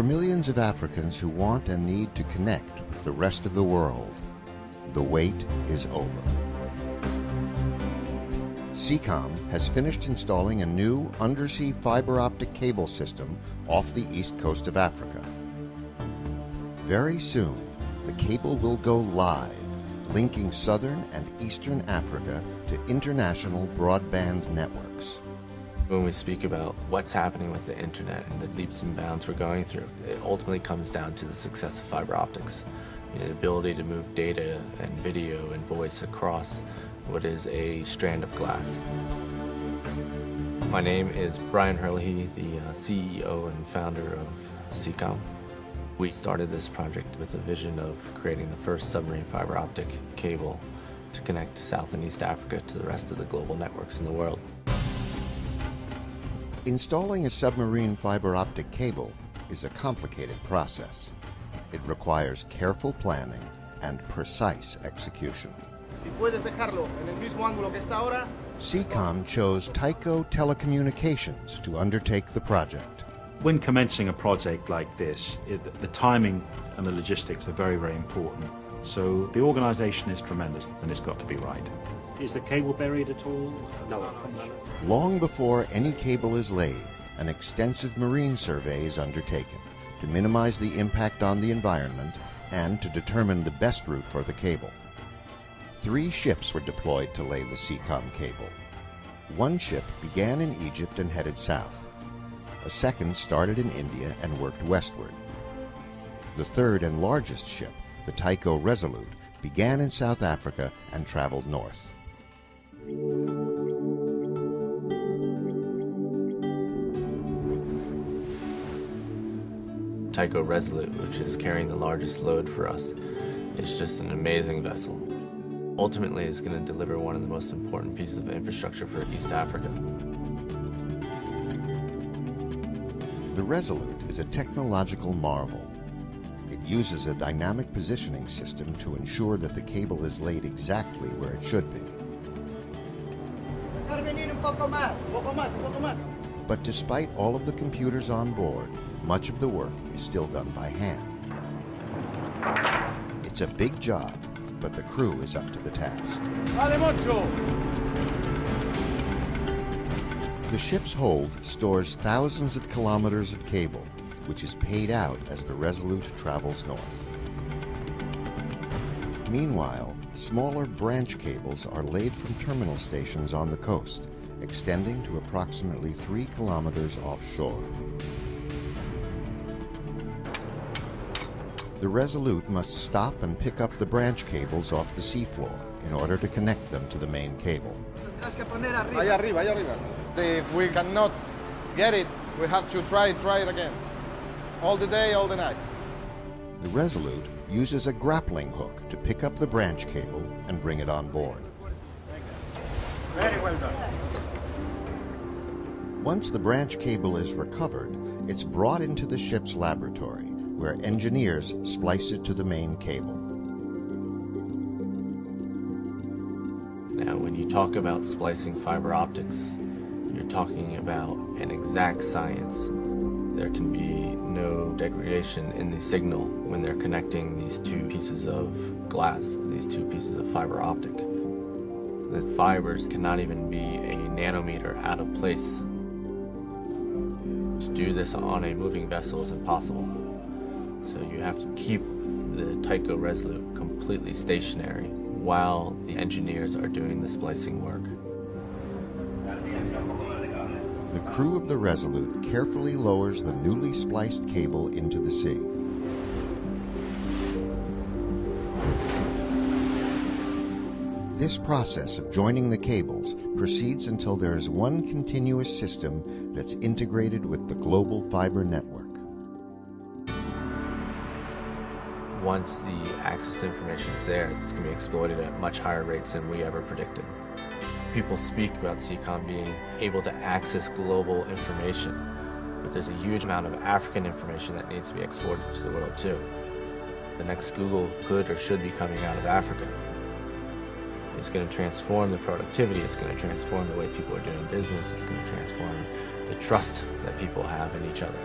For millions of Africans who want and need to connect with the rest of the world, the wait is over. Seacom has finished installing a new undersea fiber optic cable system off the east coast of Africa. Very soon, the cable will go live, linking southern and eastern Africa to international broadband networks. When we speak about what's happening with the internet and the leaps and bounds we're going through, it ultimately comes down to the success of fiber optics. The ability to move data and video and voice across what is a strand of glass. My name is Brian Herlihy, the CEO and founder of Seacom. We started this project with a vision of creating the first submarine fiber optic cable to connect South and East Africa to the rest of the global networks in the world. Installing a submarine fiber optic cable is a complicated process. It requires careful planning and precise execution. Seacom chose Tyco Telecommunications to undertake the project. When commencing a project like this, the timing and the logistics are very, very important. So the organization is tremendous and it's got to be right. Is the cable buried at all? No. Long before any cable is laid, an extensive marine survey is undertaken to minimize the impact on the environment and to determine the best route for the cable. 3 ships were deployed to lay the Seacom cable. One ship began in Egypt and headed south. A second started in India and worked westward. The third and largest ship, the Tyco Resolute, began in South Africa and traveled north. Tyco Resolute, which is carrying the largest load for us, is just an amazing vessel. Ultimately, it's going to deliver one of the most important pieces of infrastructure for East Africa. The Resolute is a technological marvel. It uses a dynamic positioning system to ensure that the cable is laid exactly where it should be. But despite all of the computers on board, much of the work is still done by hand. It's a big job, but the crew is up to the task. The ship's hold stores thousands of kilometers of cable, which is paid out as the Resolute travels north. Meanwhile, smaller branch cables are laid from terminal stations on the coast, extending to approximately 3 kilometers offshore. The Resolute must stop and pick up the branch cables off the seafloor in order to connect them to the main cable. Allá arriba. If we cannot get it, we have to try it again. All the day, all the night. The Resolute uses a grappling hook to pick up the branch cable and bring it on board. Very well done. Once the branch cable is recovered, it's brought into the ship's laboratory, where engineers splice it to the main cable. Now, when you talk about splicing fiber optics, you're talking about an exact science. There can be no degradation in the signal when they're connecting these 2 pieces of glass, these 2 pieces of fiber optic. The fibers cannot even be a nanometer out of place. To do this on a moving vessel is impossible. So you have to keep the Tyco Resolute completely stationary while the engineers are doing the splicing work. The crew of the Resolute carefully lowers the newly spliced cable into the sea. This process of joining the cables proceeds until there is one continuous system that's integrated with the global fiber network. Once the access to information is there, it's going to be exploited at much higher rates than we ever predicted. People speak about Seacom being able to access global information, but there's a huge amount of African information that needs to be exported to the world too. The next Google could or should be coming out of Africa. It's going to transform the productivity, it's going to transform the way people are doing business, it's going to transform the trust that people have in each other.